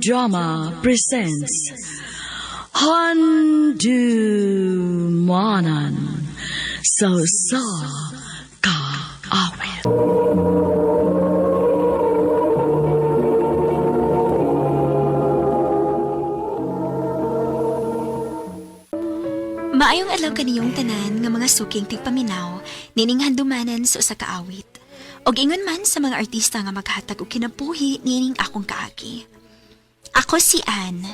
Drama presents Handumanan Sa Kaawit. Maayong adlaw kaniyong tanan nga mga suking tigpaminaw nining handumanan sa usa ka awit. Og ingon man sa mga artista nga maghatag og kinabuhi nining akong kaagi. Ako si Anne.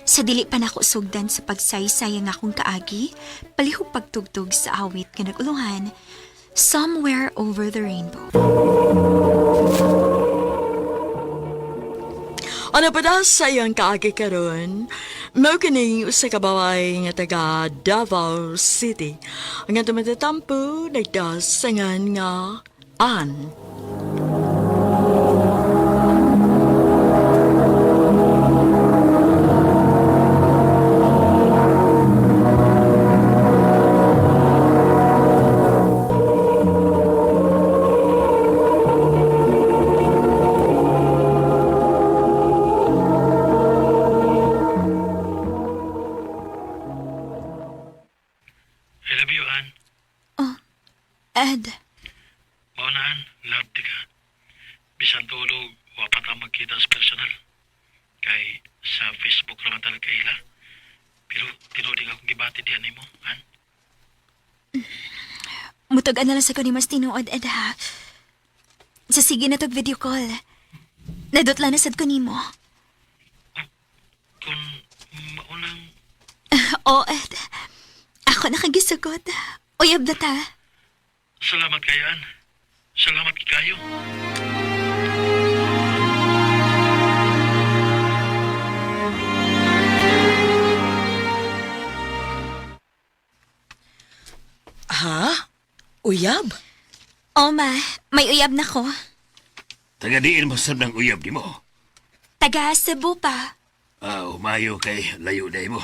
Sa dili pa nako sugdan sa pagsaysay nga akong kaagi, palihog pagtugtog sa awit nga naguluhan Somewhere Over the Rainbow. Ano pa daw sa iyang kaagi karon? Mao kining usa ka babae nga taga Davao City. Ang atong matatampo nagdasangan nga Ann. I love you, Ann. Ed, Maunaan, love di ka. Bisan tulog, wapat ang magkita sa personal. Kay sa Facebook naman talaga ila. Pero tinuling akong gibati diyan mo, Ann. mutag-an na lang sa ko ni mas tinuod, Ed ha. Sa sige na tog video call. Nadutla na sad ko nimo. Kung maunang... Oh, Ed. Ako nakagisagot. Uyab na ta. Salamat kayo, Ann. Salamat kayo. Ha? Uyab? Oh, ma. May uyab na ko. Tagadiin mo sab ng uyab di mo. Taga Cebu pa. Umayo kay layo day mo.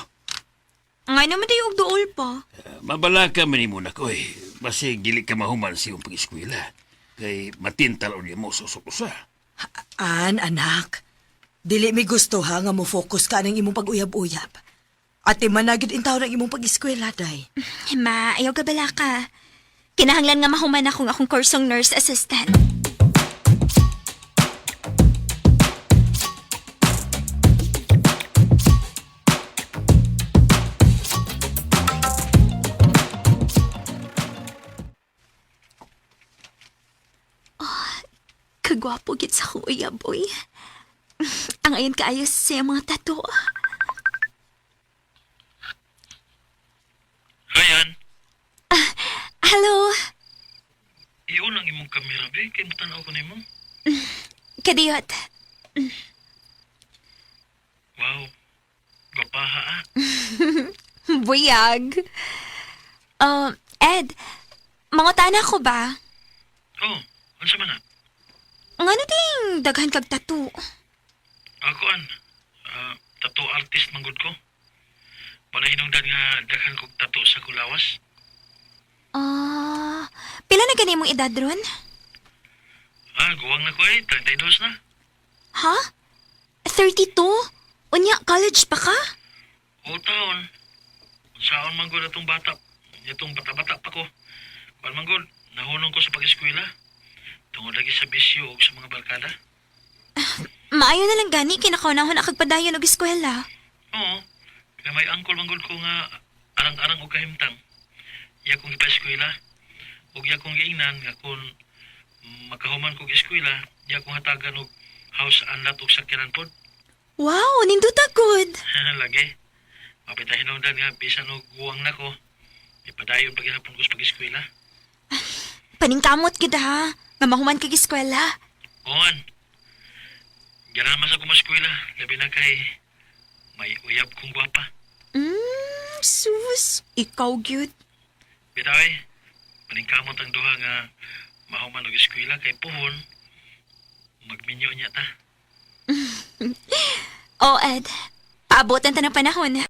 Nga naman dayo og duol pa. Mabala ka man mo na ko eh. Basi gili ka mahuman sa iyong pag-eskwela. Kay matintal o mo susukusa. An, anak. Dili mi gusto ha nga mo focus ka ng imong pag-uyab-uyab. At managid intaw ng imong pag-eskwela, day. Ma, ayaw ka bala ka. Kinahanglan nga mahuman akong kursong nurse assistant. Kagwapo gid sa akong uyaboy. Ang ayon kaayos sa mga tato. Hi, Ann. Hello, Iyon ang imong kamera, be. Kaya matanaw ko na mo. kadiyot. Wow. Gapaha, ah. Buyag. Ed, mangutana ko ba? Oh, ano sa mana? Ngano ding daghan kag tattoo? Ako, Ann. Tattoo artist manggod ko. Panahinungdan nga daghan kog tattoo sa kulawas. Pila na gani mong edad ron? Guwang na ko eh. 32 na. Ha? 32? Unya, college pa ka? O taon. Saan manggod atong bata? Itong bata-bata pa ko. Kuan manggod, nahunong ko sa pag-eskwela. Tungod lagi sa bisyo o sa mga barkada. Maayo na lang gani, kinakaunahon na kagpadayon og eskwela. Oo. Kaya may angkol manggod ko nga arang-arang o kahimtang. Iya kong ipa-eskwela. O iya kong giingnan nga kung makahuman kong eskwela, iya kong hatagan og house anlat og sakyanan pod. Wow, ninduta good. Lagi. Mapitahin lang nga bisan og guwang na ko. Ipadayon paghihapon ko sa pag-eskwela. Paningkamot gid ha, nga mahuman kag eskwela. Oan. Ganamas ako ma-eskwela. Labi na kay may uyab kong gwapa. Sus, ikaw gyud. Bitaw paningkamot ang duha nga mahuman og eskwela kay puhon. Magminyo niya ta. Oh, Ed, paabotan ta ng panahon.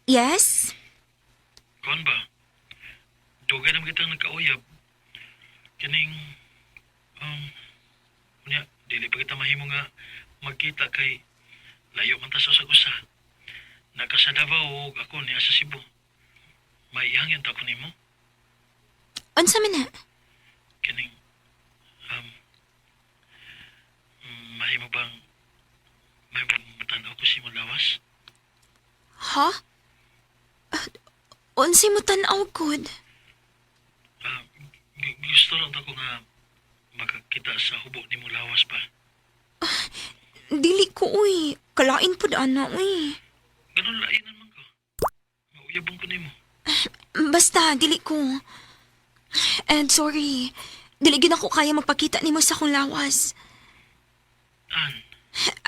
Yes? Kuan ba? Dugay naman kitang nagkauyab. Kining, unya, dili pa kita mahimo nga magkita kay layo man ta sa usag-usa. Nagka sa Davao ug ako niya sa Cebu. May ihangin ta ko nimo. Unsa man na? Kining, mahimo bang matanaw ko si mo lawas? Ha? Unsay mo tan-aw gud? Gusto lang ako nga makakita sa hubo ni mo lawas pa. Dili ko uy. Kalain pud ana uy. Ganun lainan man ko. Mauyabang ko ni mo. Basta dili ko. And sorry. Dili gid ako kaya magpakita nimo sa akong lawas.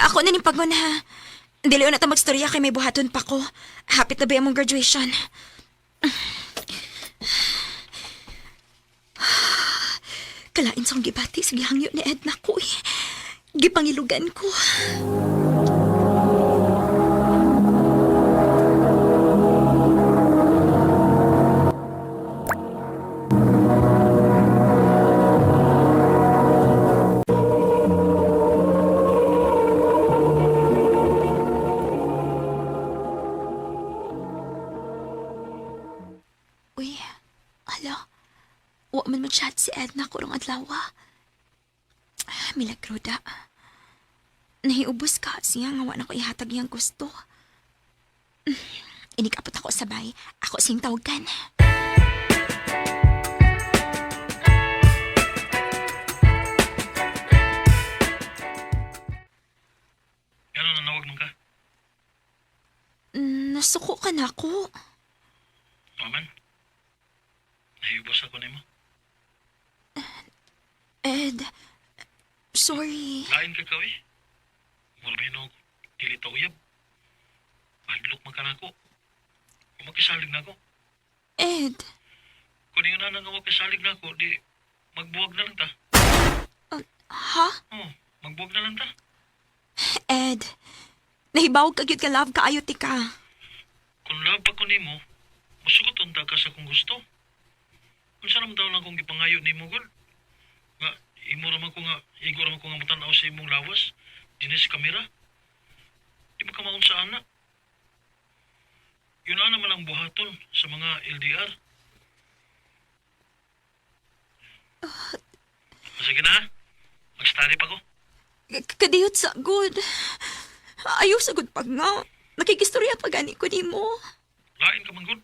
Ako na ning pagman ha. Dili na ta magstorya kay may buhaton pa ko. Hapit na ba among graduation? Kalain sa akong gibati sa gihangyo ni Edna ko eh. Gipangilugan ko. Uy, hala. Wa man mag-chat si Edna kurong adlaw. Milagro da. Nahiubos ka siya nga wa na ko ihatag iyang gusto. Inikapot ako sabay. Ako sing tawagan. Gano'n nanawag man ka? Nasuko ka na ako. Maman? Nahibos ako ni mo. Ed, sorry. Lain ka ka eh. Murmino, dili to uyab. Mahadlok man ka na ako. Kung magkisalig na ako. Ed, Kung yung nanang nga magkisalig na ako, di magbuwag na lang ta. ha? Oo, magbuwag na lang ta. Ed, nahibaw ka gyud ka love kaayo ti ka. Kung love ako ni mo, masugot unta ka sa kung gusto. Kung saan naman lang kung gipangayo ni mo, gul. Nga, imo raman ko nga, igo raman ko nga matanaw sa imong lawas. Dinis kamera. Di ba ka maun sa anak? Yun na naman ang buhaton sa mga LDR. Sige na, mag-study pa ko. Kadiyot sa good. Ayaw sa good pag nga. Nakikistorya pa gani ko ni mo. Lain ka man, good.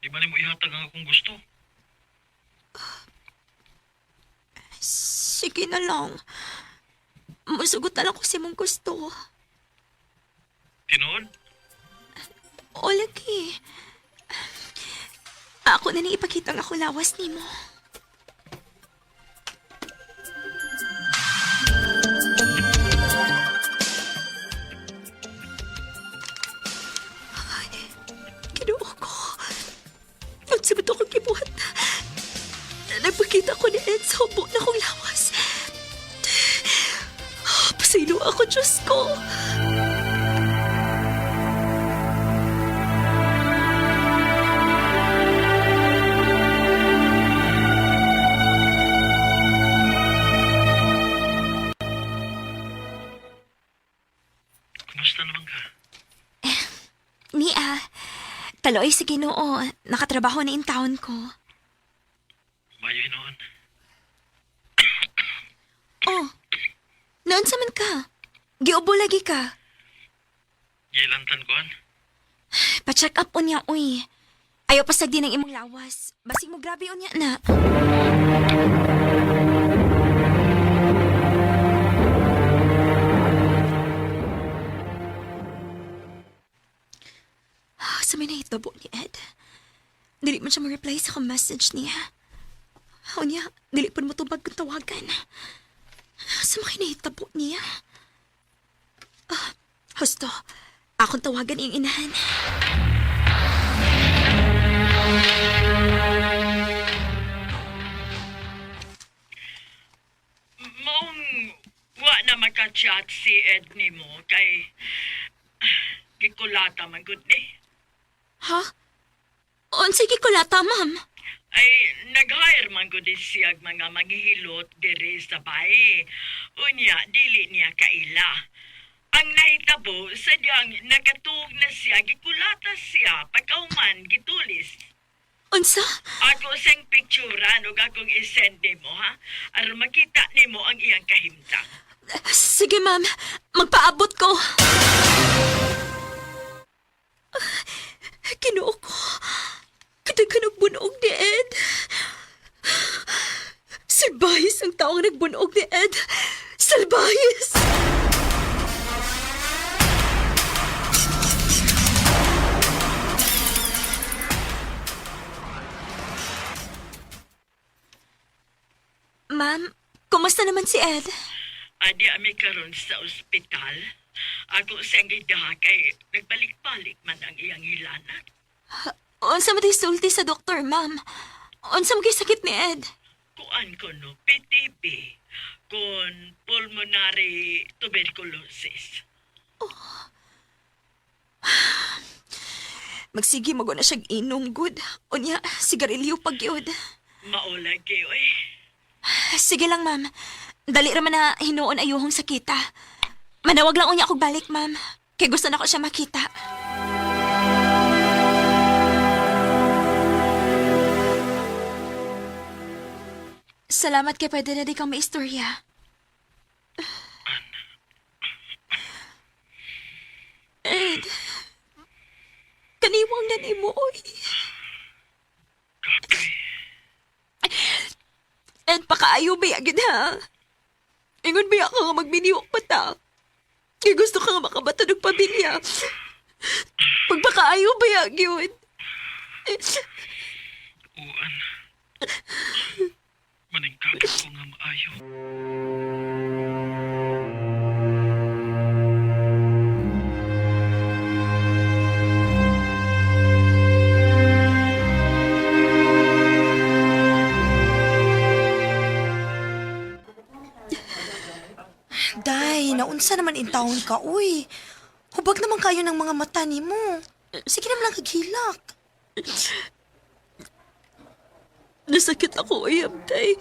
Di ba ni mo ihatag ang akong gusto? Sige na lang. Masugot na lang ko si mong gusto. Tinood? O lagi. Ako na nang ipakita ang ako lawas ni mo. Kinuha ko. Nagsabot ako kibuhat. Nagpakita ko ni Ed sa hubog na kong lawas. Pasaylo ako, Diyos ko. Kumusta naman ka? Mia, taloy sa Ginoo. Nakatrabaho na in town ko. Mayo hinoon. Oh, noon sa man ka? Giubo lagi ka. Gilantan ko an. Pa-check up unya, uy. Ayaw pasag din ang imong lawas. Basig mo grabe unya na. Sa may nahitabo ni Ed. Dili man siya ma-reply sa akong message niya. Unya, dili pa mo tubag kong tawagan. Sa mga nahitabo niya. Husto, akong tawagan iyong inahan. Maong wa na makachat si Ed ni mo kay kulata man gud ni. Ha? Unsay gikulata, ma'am? Ay nag-hire man gud siya og mga manghihilot diri sa bae. Unya dili niya kaila. Ang nahitabo sadyang nakatuog na siya gikulata siya pagkauman gitulis. Unsa? Ako sang picturean ug akong isend mo ha aron makita nimo ang iyang kahimtang. Sige, ma'am. Magpaabot ko. Kinuo ko. Kadaghan og bunog ni Ed. Salbahis ang taong nagbunog ni Ed. Salbahis! Ma'am, kumusta naman si Ed? Adi ami karon sa ospital. Ako sang gidaha kay nagbalik-balik man ang iyang hilanat. Unsa mo sulti sa doktor, ma'am? Unsa mo sakit ni Ed? Kuan ko no, PTB. Kon pulmonary tuberculosis. Magsige mo na siyang inom, good. Unya, sigarilyo pag yun. Maulag kayo eh. Sige lang, ma'am. Dali raman na hinuon ayuhong sakita. Manawag lang unya akong balik, ma'am. Kaya gusto na ko siya makita. Salamat kay pwede na di kang maistorya. Ed, kaniwang na ni mo, oy. Kapay. Ed, pakaayo ba yagid, ha? Ingon ba ka nga magbiniwak pa ta? Kaya gusto ka nga makabato ng pamilya. Pagpakaayo ba yagid? Uan. Maningkagit ko nga maayo. Day, naunsa naman in taon ka, uy. Hubag naman kayo ng mga mata ni mo. Sige naman lang kaghilak. Nasakit ako, Ayamtay.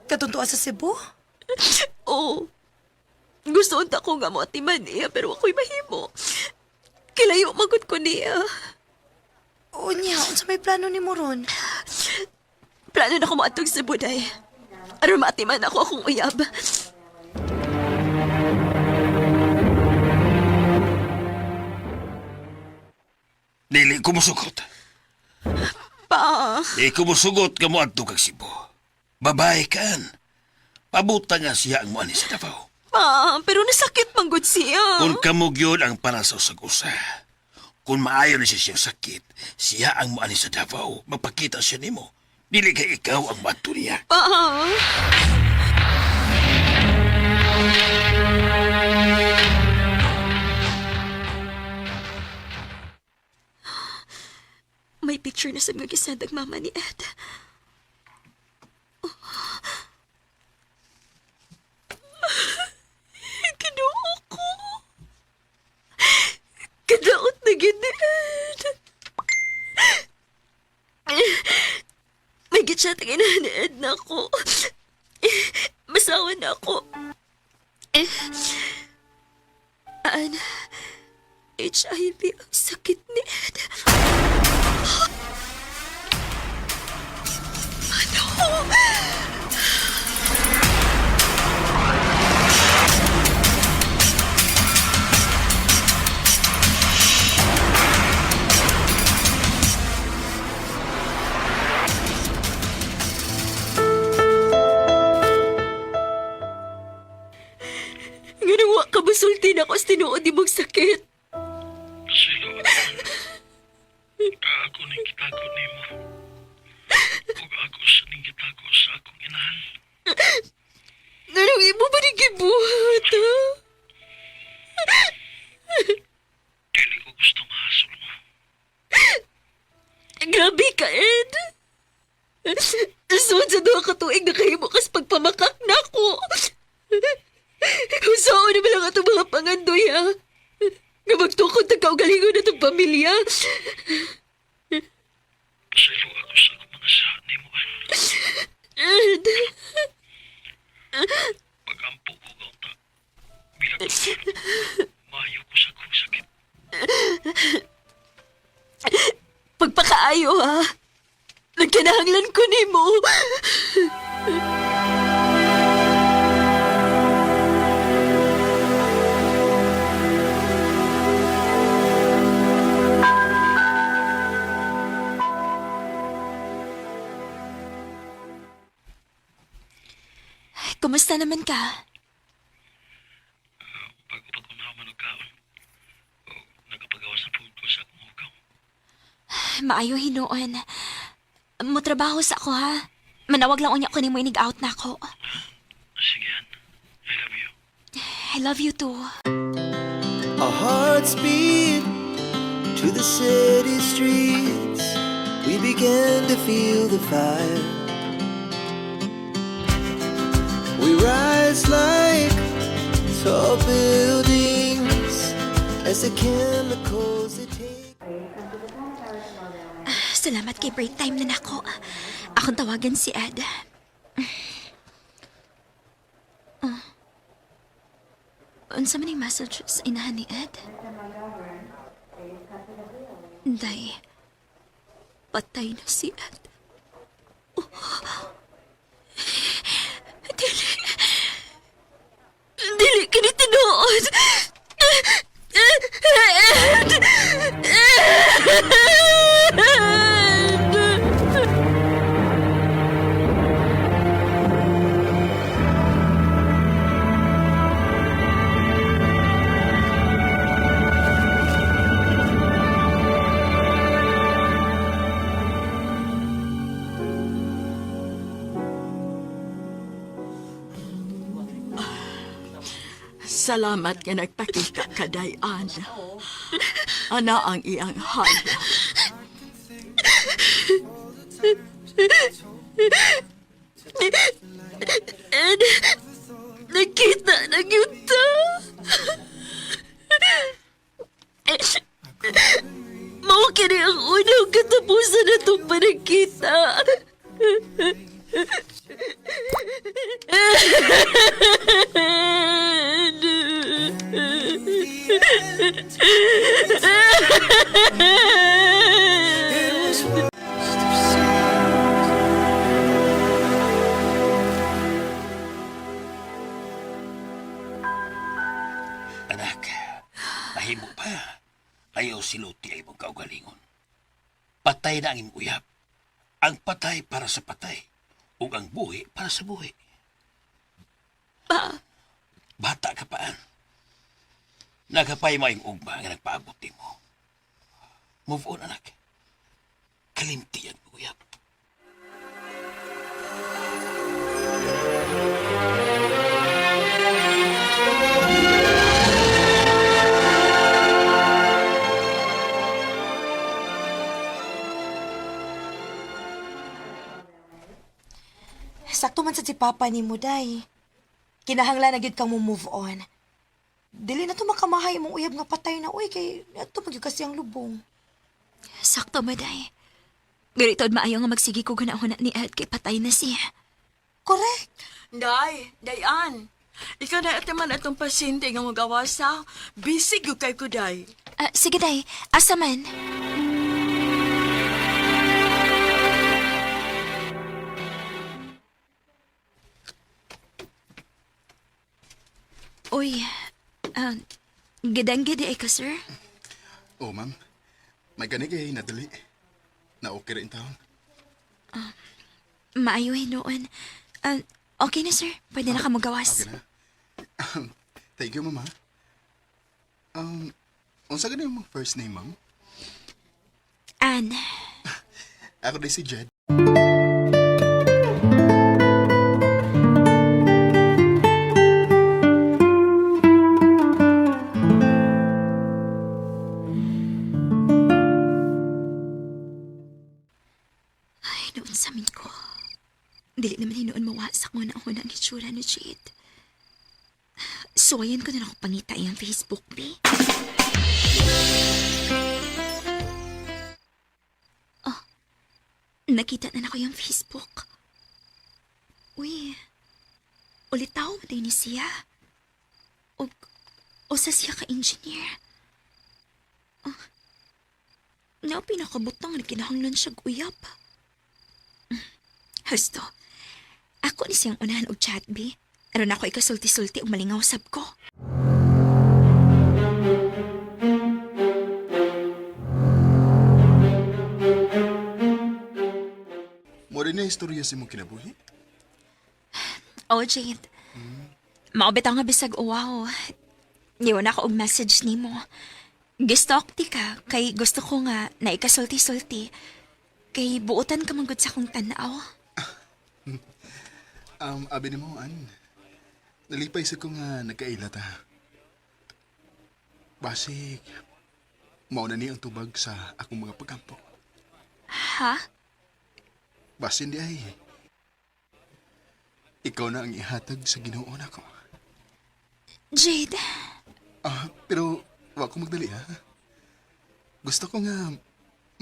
Katuntua sa Cebu? Oo. Gusto unta ko nga mo atiman niya, pero ako'y mahimo. Kilayo magod ko niya. O niya, unsa may plano ni mo ron? Plano na ko maatog sa buday. Aron maatiman ako akong uyab. Dili ko musugot. Pa, Di ko musugot ka mo adto kag Cebu. Babae kan. Pabuta nga siya ang muani sa Davao. pero nasakit manggod siya. Kung kamog yun ang parasaw sa gusa. Kung maayo na siya siyang sakit, siya ang muani sa Davao. Magpakita siya nimo. Dili ka ikaw ang mato niya. Pa, may picture na sa mga gisadag mama ni Ed. Kinuha ko. Kadaot na gid ni Ed. May gitsa tingin ni Ed na ako. Masawa na ako. HIV ang sakit ni Ed. Nga kabusulti na ako sa tinuod di mong sakit. Silo ako. Ako ning gitago nimo. Ug ako sa ning gitago sa akong inahan. Nanong imo ba ni gibuhat, ha? Dili ko gusto mahasol mo. Grabe ka, Ed. Sunod sa 2 ka tuig na kayo mo kas pagpamakak na ako. Kung saan naman lang itong mga pangandoy, ha? Nga magtukod na kaugalingon na itong pamilya. Pasaylo ako sa akong mga sahat ni mo, Ann. Ed, Pagampo ko kaunta. Bilang mayo ko sa akong sakit. pagpakaayo ha. Nagkinahanglan ko ni mo. Kumusta naman ka? Bago pa ko naman og kaon. O nagapagawas na food ko sa akong hukaw. Maayo hinuon. Mo-trabaho sa ako ha. Manawag lang unya ko ni mo inig-out na ako. Sige, Ann. I love you. I love you too. Our hearts beat to the city streets. We began to feel the fire. We rise like tall buildings as the chemicals they take. Salamat kay break time na nako. Akong tawagan si Ed. Unsa man yung message sa inahan ni Ed? Day, patay na si Ed. Dili ka ni tinuod. Salamat nga nagpakita ka, Dayan. Ana ang iyang haya. Ed, nakita na kita. Mao kini ang unang katapusan na itong panagkita. Anak, mahimo pa. Ayaw siluti ay mong kaugalingon. Patay na ang imong uyab. Ang patay para sa patay. Ug ang buhi para sa buhi. Bata ka paan. Nagapay mo yung ugma nga nagpaabot mo. Move on, anak. Kalimtian mo, uyab. Sakto man sa si Papa ni mo, day. Kinahanglan na gyud kang mo move on. Dili na to makamahay mong uyab nga patay na, uy, kay ato magyud kasi ang lubong. Sakto mo, day. Garitod maayo nga magsigi ko ganahon ni Ed kay patay na siya. Correct. Dayan. Ikaw na atiman atong pasyente nga magawasa. Bisig yung kay ko, Day. Sige, day. Asa man? Uy, gidang-gidi ka, sir? Oh, ma'am. May gani kay nadali. Na okay rin taon. Maayo hinuon. Okay na, sir. Pwede na ka magawas. Okay na. Thank you, mama. Unsa gani yung first name, ma'am? Ann. Ako din si Jed. Ay, noon sa amin ko. Dili naman hinuon mawasak mo na ako ng itsura ni Jade. Suwayan ko na ako pangita yung Facebook, be. nakita na nako yung Facebook. Uy, ulitaw mo din ni siya. O sa siya ka-engineer. Na pinakabutang na kinahanglan siya uyap. Husto, ako ni siyang unahan og chat, B. Aron ako ikasulti-sulti og malingaw sab ko. Mo rin na istorya si mong kinabuhi. Oh, Jade. Maobit nga bisag uwaw. Niwan ako og message nimo. Gistalk ti ka, kay gusto ko nga na ikasulti-sulti. Kay buotan ka manggod sa kong tanaw. Abi ni mo, nalipay sa ko nga nagkaila ta. Basig, mauna ni ang tubag sa akong mga pagkampo. Ha? Basin di ay. Ikaw na ang ihatag sa Ginoo nako. Jade, Pero wa ko magdali ha. Gusto ko nga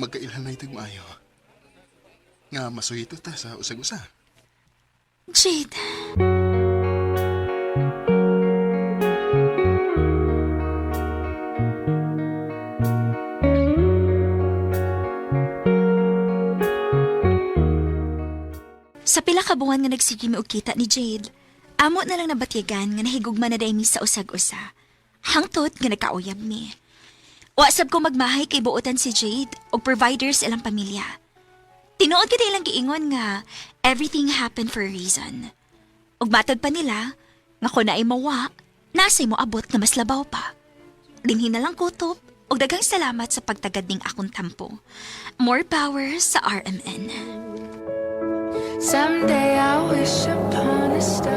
magkailhan na itag maayo. Nga masuhito ta sa usag-usa. Jade. Sa pila ka buwan nga nagsige mi og kita ni Jade, amo na lang nabatyagan nga nahigugma na daymi sa usag-usa. Hangtod nga nagkauyab mi. Wasab ko magmahay kay buotan si Jade og providers ilang pamilya. Tinuod ka ilang giingon nga everything happened for a reason. Ug matod pa nila nga kung naay mawa, nasay mo abot na mas labaw pa. Dinhi na lang kutob og daghang salamat sa pagtagad ning akong tampo. More power sa RMN. Someday I wish upon a star.